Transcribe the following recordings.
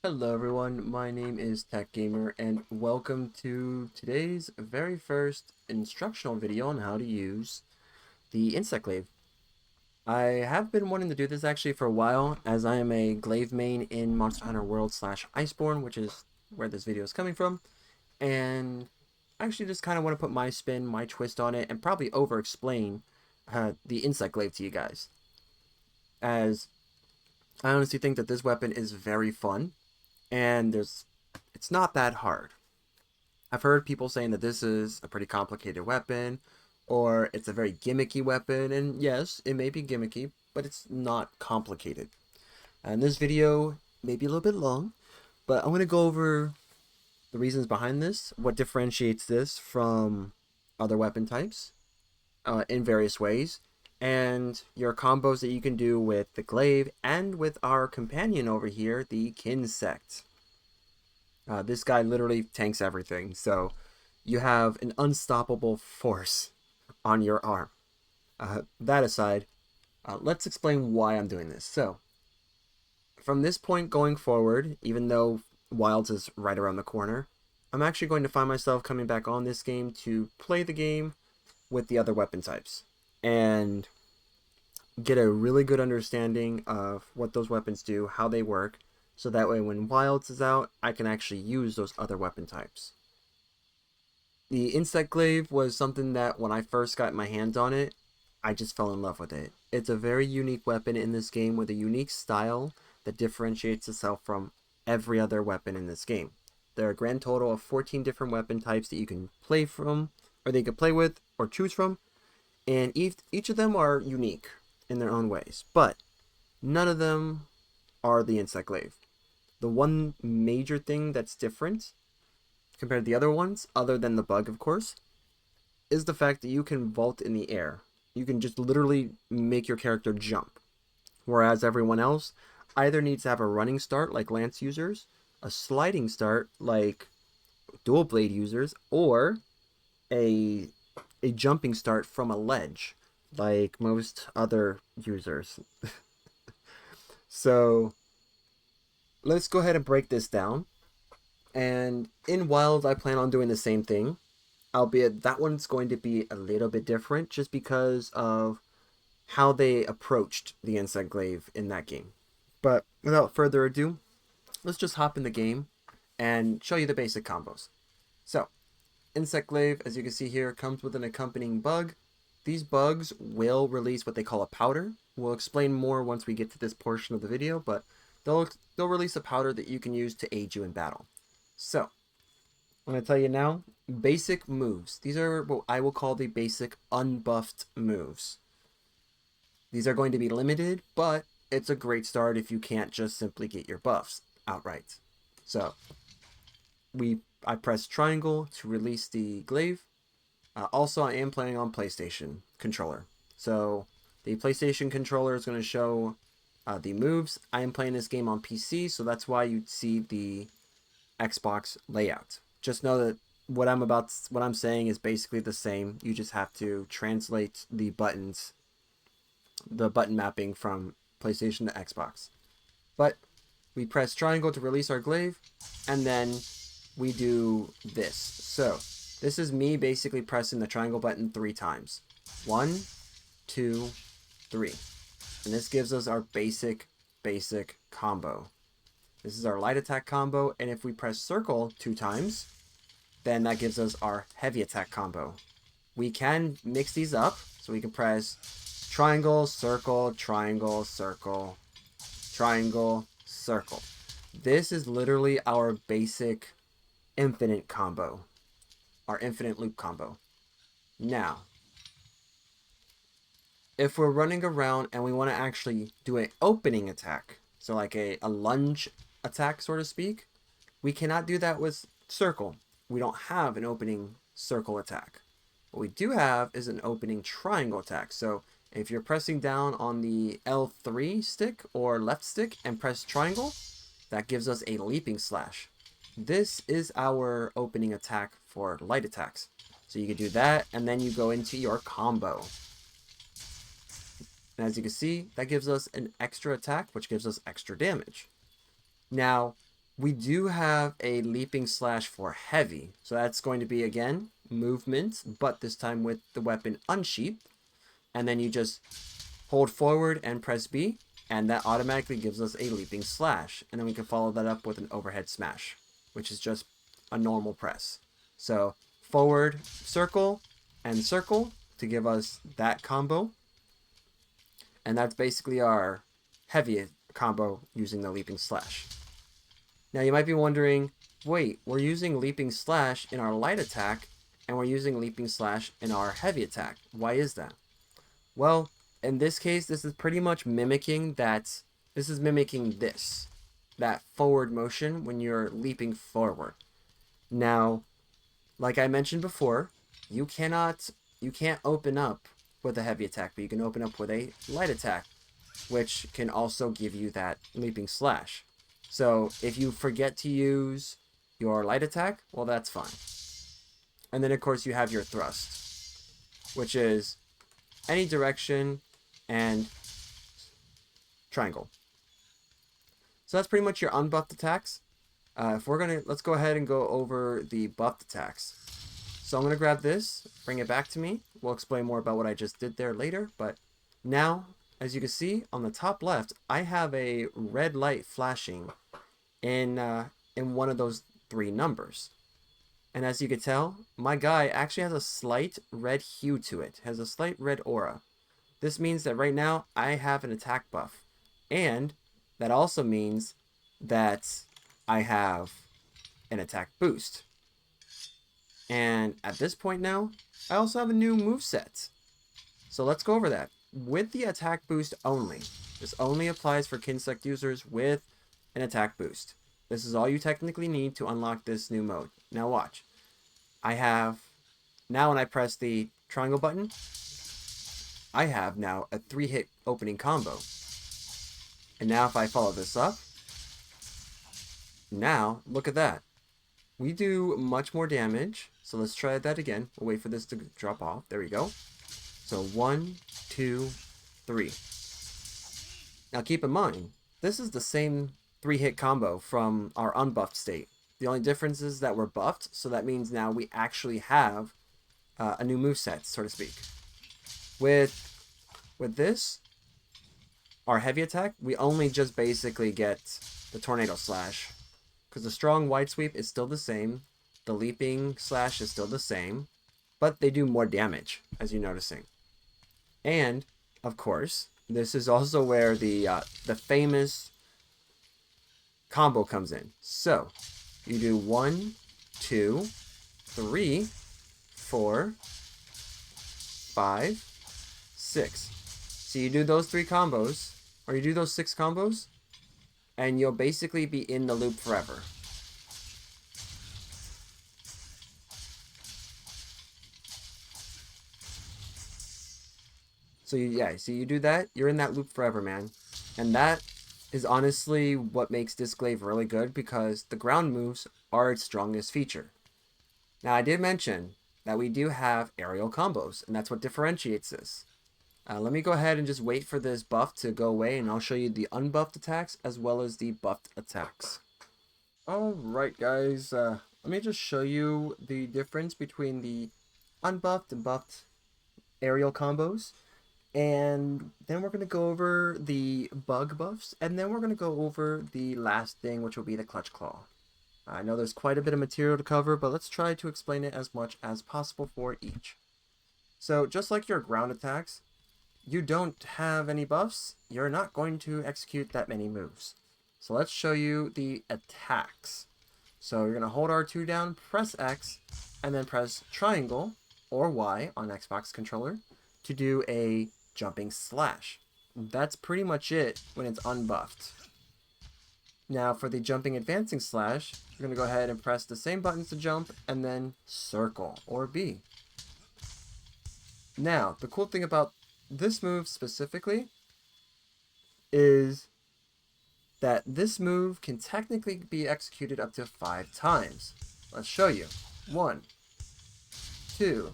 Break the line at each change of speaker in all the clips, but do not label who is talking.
Hello everyone, my name is Tech Gamer and welcome to today's very first instructional video on how to use the Insect Glaive. I have been wanting to do this actually for a while, as I am a Glaive main in Monster Hunter World / Iceborne, which is where this video is coming from, and I actually just kind of want to put my spin, my twist on it, and probably over-explain the Insect Glaive to you guys, as I honestly think that this weapon is very fun, and it's not that hard. I've heard people saying that this is a pretty complicated weapon, or it's a very gimmicky weapon, and yes, it may be gimmicky, but it's not complicated. And this video may be a little bit long, but I'm going to go over the reasons behind this, what differentiates this from other weapon types in various ways, and your combos that you can do with the glaive and with our companion over here, the Insect. This guy literally tanks everything, so you have an unstoppable force on your arm. That aside, let's explain why I'm doing this. So, from this point going forward, even though Wilds is right around the corner, I'm actually going to find myself coming back on this game to play the game with the other weapon types and get a really good understanding of what those weapons do, how they work, so that way when Wilds is out, I can actually use those other weapon types. The Insect Glaive was something that when I first got my hands on it, I just fell in love with it. It's a very unique weapon in this game with a unique style that differentiates itself from every other weapon in this game. There are a grand total of 14 different weapon types that you can play from, or they can play with, or choose from, and each of them are unique in their own ways, but none of them are the Insect Glaive. The one major thing that's different compared to the other ones, other than the bug, of course, is the fact that you can vault in the air. You can just literally make your character jump. Whereas everyone else either needs to have a running start, like Lance users, a sliding start, like dual blade users, or a, a jumping start from a ledge, like most other users. So let's go ahead and break this down. And in Wild, I plan on doing the same thing, albeit that one's going to be a little bit different just because of how they approached the Insect Glaive in that game. But without further ado, let's just hop in the game and show you the basic combos. So, Insect Glaive, as you can see here, comes with an accompanying bug. These bugs will release what they call a powder. We'll explain more once we get to this portion of the video, but they'll release a powder that you can use to aid you in battle. So, I'm going to tell you now, basic moves. These are what I will call the basic unbuffed moves. These are going to be limited, but it's a great start if you can't just simply get your buffs outright. So, I press triangle to release the glaive. Also, I am playing on PlayStation controller. So, the PlayStation controller is going to show the moves. I am playing this game on PC, so that's why you see the Xbox layout. Just know that what I'm saying is basically the same. You just have to translate the buttons, the button mapping from PlayStation to Xbox. But we press triangle to release our glaive, and then we do this. So this is me basically pressing the triangle button 3 times. 1, 2, 3. And this gives us our basic combo. This is our light attack combo, and if we press circle 2 times, then that gives us our heavy attack combo. We can mix these up, so we can press triangle, circle, triangle, circle, triangle, circle. This is literally our basic infinite combo, our infinite loop combo. Now, if we're running around and we want to actually do an opening attack, so like a lunge attack, so to speak, we cannot do that with circle. We don't have an opening circle attack. What we do have is an opening triangle attack. So if you're pressing down on the L3 stick or left stick and press triangle, that gives us a leaping slash. This is our opening attack for light attacks. So you can do that, and then you go into your combo. And as you can see, that gives us an extra attack, which gives us extra damage. Now, We do have a leaping slash for heavy. So that's going to be, again, movement, but this time with the weapon unsheathed. And then you just hold forward and press B, and that automatically gives us a leaping slash. And then we can follow that up with an overhead smash, which is just a normal press. So forward, circle, and circle to give us that combo. And that's basically our heavy combo using the leaping slash. Now you might be wondering, wait, we're using leaping slash in our light attack, and we're using leaping slash in our heavy attack. Why is that? Well, in this case, this is pretty much mimicking that. This is mimicking this, that forward motion when you're leaping forward. Now, like I mentioned before, you can't open up with a heavy attack, but you can open up with a light attack, which can also give you that leaping slash. So if you forget to use your light attack, well, that's fine. And then, of course, you have your thrust, which is any direction and triangle. So that's pretty much your unbuffed attacks. Let's go ahead and go over the buffed attacks. So I'm going to grab this, bring it back to me. We'll explain more about what I just did there later. But now, as you can see on the top left, I have a red light flashing in one of those 3 numbers. And as you can tell, my guy actually has a slight red hue to it, has a slight red aura. This means that right now I have an attack buff. And that also means that I have an attack boost. And at this point now, I also have a new moveset. So let's go over that. With the attack boost only, this only applies for Insect users with an attack boost. This is all you technically need to unlock this new mode. Now watch. Now when I press the triangle button, I have now a 3-hit opening combo. And now if I follow this up, now look at that. We do much more damage. So let's try that again. We'll wait for this to drop off. There we go. So 1, 2, 3. Now keep in mind, this is the same 3-hit combo from our unbuffed state. The only difference is that we're buffed, so that means now we actually have a new moveset, so to speak. With this, our heavy attack, we only just basically get the tornado slash. Because the strong wide sweep is still the same. The leaping slash is still the same. But they do more damage, as you're noticing. And, of course, this is also where the famous combo comes in. So, you do 1, 2, 3, 4, 5, 6. So you do those 3 combos, or you do those 6 combos, and you'll basically be in the loop forever. So you do that, you're in that loop forever, man. And that is honestly what makes this glaive really good, because the ground moves are its strongest feature. Now I did mention that we do have aerial combos, and that's what differentiates this. Let me go ahead and just wait for this buff to go away, and I'll show you the unbuffed attacks as well as the buffed attacks. Alright guys, let me just show you the difference between the unbuffed and buffed aerial combos. And then we're going to go over the bug buffs, and then we're going to go over the last thing, which will be the clutch claw. I know there's quite a bit of material to cover, but let's try to explain it as much as possible for each. So just like your ground attacks, you don't have any buffs, you're not going to execute that many moves. So let's show you the attacks. So you're going to hold R2 down, press X, and then press triangle or Y on Xbox controller to do a jumping slash. That's pretty much it when it's unbuffed. Now for the jumping advancing slash, you're going to go ahead and press the same buttons to jump and then circle or B. Now, the cool thing about this move specifically is that this move can technically be executed up to 5 times. Let's show you. 1, 2,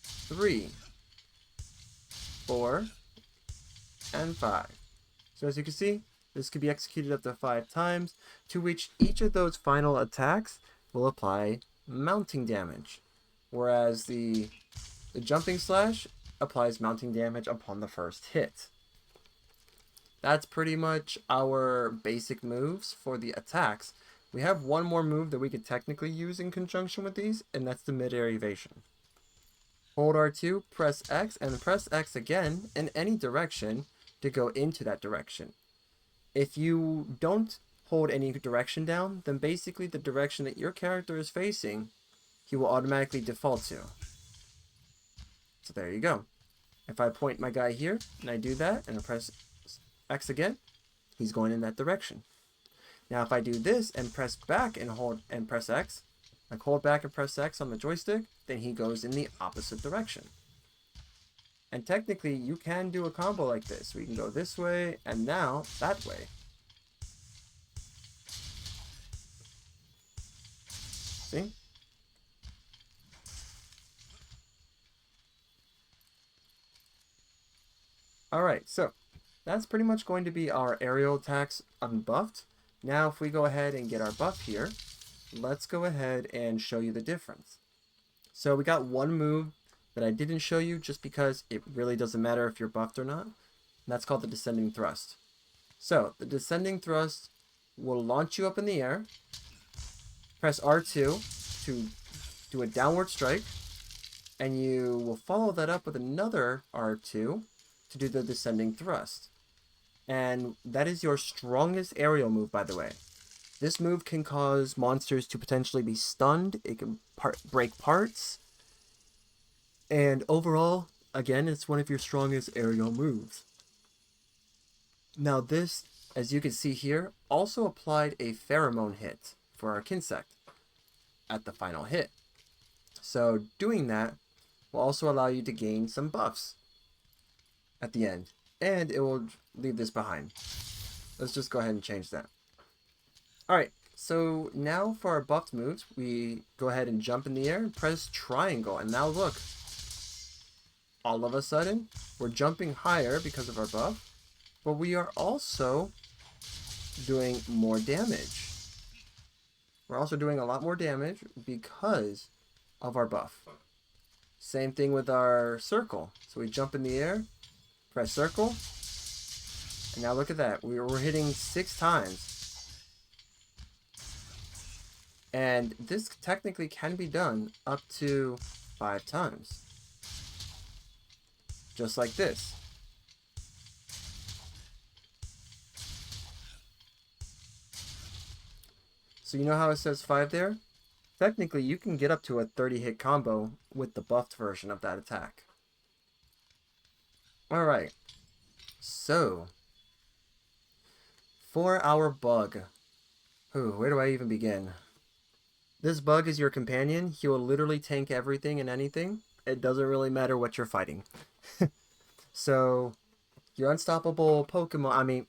3, 4, and 5. So as you can see, This could be executed up to 5 times, to which each of those final attacks will apply mounting damage. Whereas the jumping slash applies mounting damage upon the first hit. That's pretty much our basic moves for the attacks. We have one more move that we could technically use in conjunction with these, and that's the mid-air evasion. Hold R2, press X, and press X again in any direction to go into that direction. If you don't hold any direction down, then basically the direction that your character is facing, he will automatically default to. So there you go. If I point my guy here, and I do that, and I press X again, he's going in that direction. Now if I do this and press back and hold and press X, like hold back and press X on the joystick, then he goes in the opposite direction. And technically you can do a combo like this. We can go this way and now that way. See? Alright, so that's pretty much going to be our aerial attacks unbuffed. Now if we go ahead and get our buff here, let's go ahead and show you the difference. So we got one move that I didn't show you just because it really doesn't matter if you're buffed or not. And that's called the descending thrust. So the descending thrust will launch you up in the air. Press R2 to do a downward strike. And you will follow that up with another R2 to do the descending thrust. And that is your strongest aerial move, by the way. This move can cause monsters to potentially be stunned. It can break parts. And overall, again, it's one of your strongest aerial moves. Now this, as you can see here, also applied a pheromone hit for our Insect at the final hit. So doing that will also allow you to gain some buffs at the end. And it will leave this behind. Let's just go ahead and change that. Alright, so now for our buffed moves, we go ahead and jump in the air and press triangle. And now look, all of a sudden, we're jumping higher because of our buff, but we are also doing more damage. We're also doing a lot more damage because of our buff. Same thing with our circle. So we jump in the air, press circle, and now look at that. We're hitting 6 times. And this technically can be done up to 5 times. Just like this. So you know how it says 5 there? Technically, you can get up to a 30-hit combo with the buffed version of that attack. Alright. So, for our bug. Where do I even begin? This bug is your companion. He will literally tank everything and anything. It doesn't really matter what you're fighting. So, your unstoppable Pokemon,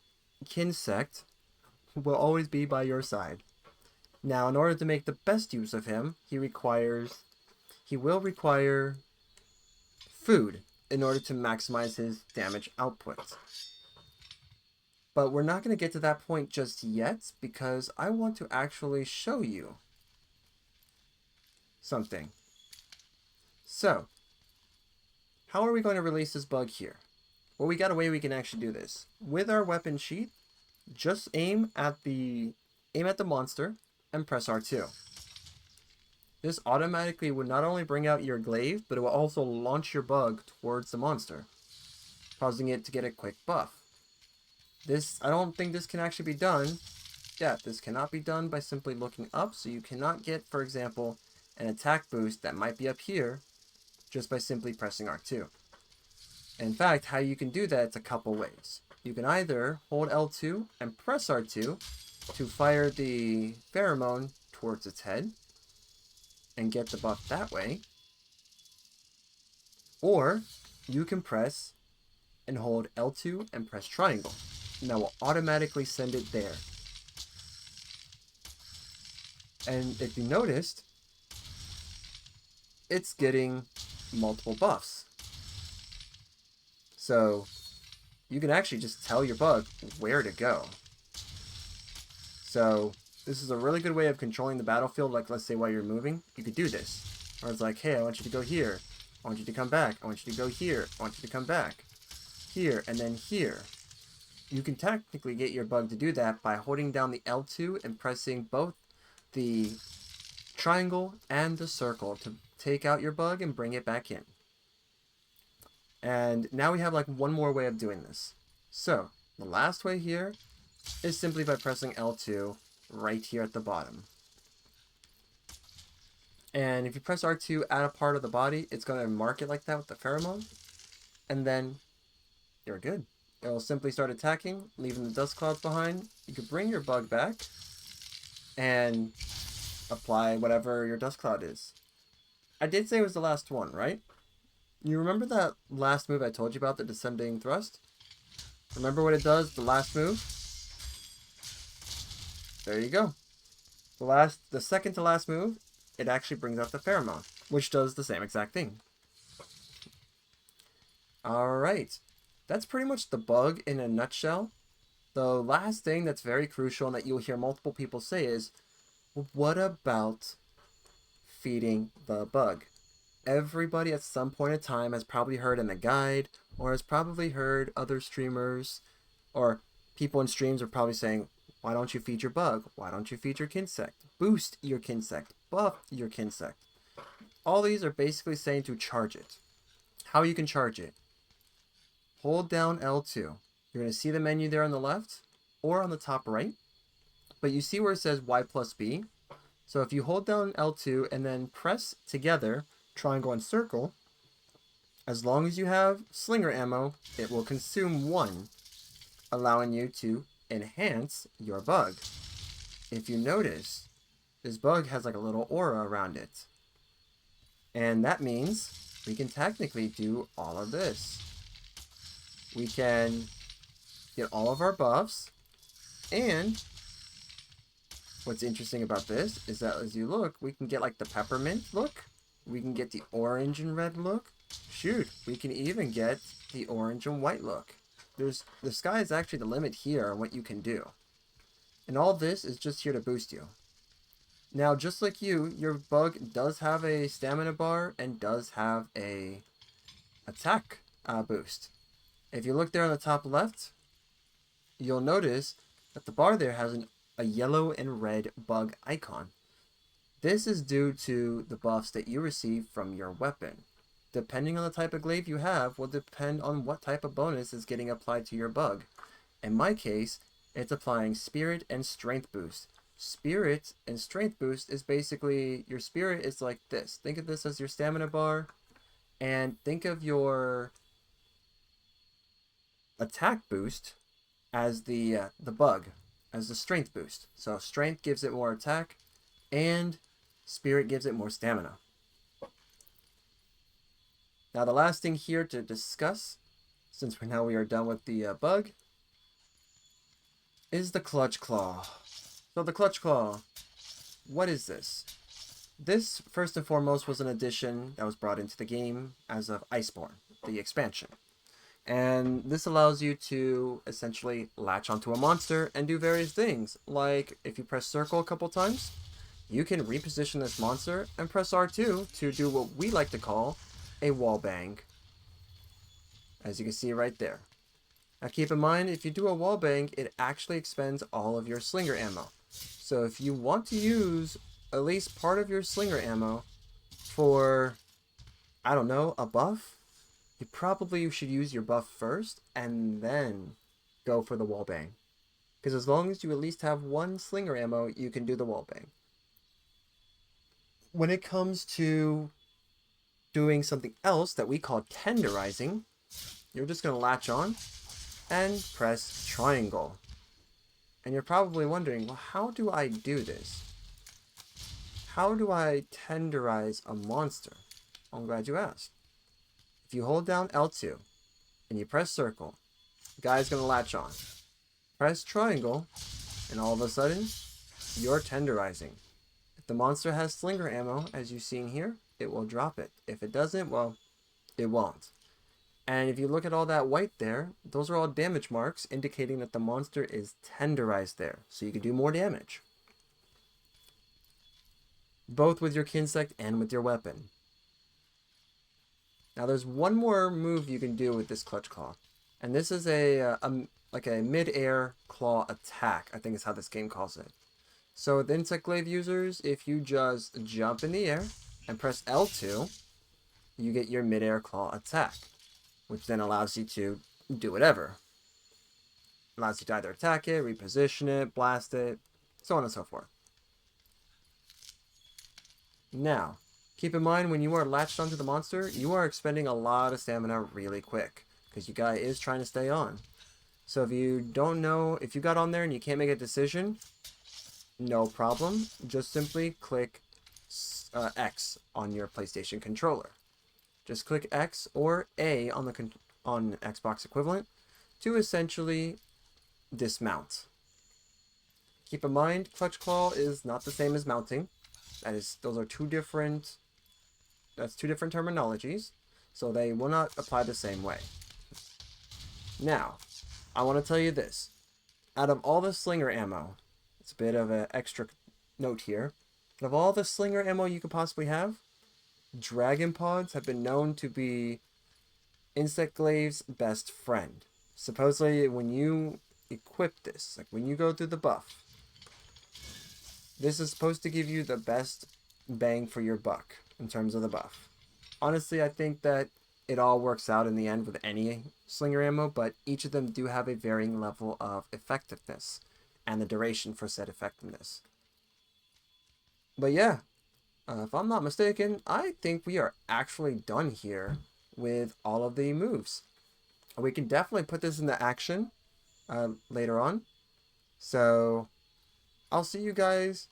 Insect, will always be by your side. Now, in order to make the best use of him, he will require food in order to maximize his damage output. But we're not going to get to that point just yet because I want to actually show you something. So, how are we going to release this bug here? Well, we got a way we can actually do this. With our weapon sheath, just aim at the monster and press R2. This automatically would not only bring out your glaive, but it will also launch your bug towards the monster, causing it to get a quick buff. I don't think this can actually be done. Yeah, this cannot be done by simply looking up, so you cannot get, for example, an attack boost that might be up here just by simply pressing R2. In fact, how you can do that, it's a couple ways. You can either hold L2 and press R2 to fire the pheromone towards its head and get the buff that way, or you can press and hold L2 and press triangle, and that will automatically send it there. And if you noticed, it's getting multiple buffs. So you can actually just tell your bug where to go. So this is a really good way of controlling the battlefield. Like, let's say while you're moving, you could do this. Or it's like, hey, I want you to go here. I want you to come back. I want you to go here. I want you to come back. Here, and then here. You can technically get your bug to do that by holding down the L2 and pressing both the triangle and the circle to take out your bug and bring it back in. And now we have like one more way of doing this. So the last way here is simply by pressing L2 right here at the bottom. And if you press R2 at a part of the body, it's going to mark it like that with the pheromone. And then you're good. It'll simply start attacking, leaving the dust clouds behind. You can bring your bug back and apply whatever your dust cloud is. I did say it was the last one, right? You remember that last move I told you about, the descending thrust? Remember what it does, the last move? There you go. The second to last move, it actually brings out the pheromone, which does the same exact thing. Alright, that's pretty much the bug in a nutshell. The last thing that's very crucial and that you'll hear multiple people say is, what about feeding the bug? Everybody at some point in time has probably heard in the guide, or has probably heard other streamers, or people in streams are probably saying, why don't you feed your bug? Why don't you feed your Kinsect? Boost your Kinsect. Buff your Kinsect. All these are basically saying to charge it. How you can charge it. Hold down L2. You're going to see the menu there on the left or on the top right. But you see where it says Y plus B? So if you hold down L2 and then press together triangle and circle, as long as you have slinger ammo, it will consume 1, allowing you to enhance your bug. If you notice, this bug has like a little aura around it. And that means we can technically do all of this. We can get all of our buffs, and what's interesting about this is that as you look, we can get like the peppermint look, we can get the orange and red look, shoot, we can even get the orange and white look. The sky is actually the limit here on what you can do. And all this is just here to boost you. Now, just like you, your bug does have a stamina bar and does have a attack boost. If you look there on the top left, you'll notice that the bar there has a yellow and red bug icon. This is due to the buffs that you receive from your weapon. Depending on the type of glaive you have will depend on what type of bonus is getting applied to your bug. In my case, it's applying spirit and strength boost. Spirit and strength boost is basically, your spirit is like this. Think of this as your stamina bar, and think of your attack boost as the bug, as the strength boost. So strength gives it more attack, and spirit gives it more stamina. Now the last thing here to discuss, since we are done with the bug, is the Clutch Claw. So the Clutch Claw, what is this? This, first and foremost, was an addition that was brought into the game as of Iceborne, the expansion. And this allows you to essentially latch onto a monster and do various things. Like, if you press circle a couple times, you can reposition this monster and press R2 to do what we like to call a wall bang. As you can see right there. Now keep in mind, if you do a wall bang, it actually expends all of your slinger ammo. So if you want to use at least part of your slinger ammo for, I don't know, a buff, you probably should use your buff first and then go for the wall bang. Because as long as you at least have one slinger ammo, you can do the wall bang. When it comes to doing something else that we call tenderizing, you're just going to latch on and press triangle. And you're probably wondering, well, how do I do this? How do I tenderize a monster? I'm glad you asked. If you hold down L2 and you press circle, the guy's going to latch on. Press triangle, and all of a sudden, you're tenderizing. If the monster has slinger ammo, as you've seen here, it will drop it. If it doesn't, well, it won't. And if you look at all that white there, those are all damage marks indicating that the monster is tenderized there, so you can do more damage. Both with your Kinsect and with your weapon. Now there's one more move you can do with this Clutch Claw. And this is like a mid-air claw attack, I think is how this game calls it. So with Insect Glaive users, if you just jump in the air and press L2, you get your mid-air claw attack, which then allows you to do whatever. Allows you to either attack it, reposition it, blast it, so on and so forth. Now, keep in mind when you are latched onto the monster, you are expending a lot of stamina really quick, because your guy is trying to stay on. So if you don't know, if you got on there and you can't make a decision, no problem. Just simply click X on your PlayStation controller. Just click X or A on the on Xbox equivalent to essentially dismount. Keep in mind, Clutch Claw is not the same as mounting. Those are two different. That's two different terminologies, so they will not apply the same way. Now, I want to tell you this: out of all the slinger ammo, it's a bit of an extra note here. Out of all the slinger ammo you could possibly have, Dragon Pods have been known to be Insect Glaive's best friend. Supposedly, when you equip this, like when you go through the buff, this is supposed to give you the best bang for your buck in terms of the buff. Honestly, I think that it all works out in the end with any slinger ammo, but each of them do have a varying level of effectiveness and the duration for said effectiveness. But yeah, if I'm not mistaken, I think we are actually done here with all of the moves. We can definitely put this into action later on. So I'll see you guys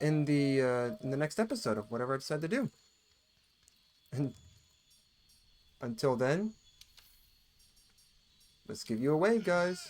in the next episode of whatever I decide to do. And until then, let's give you a wave, guys.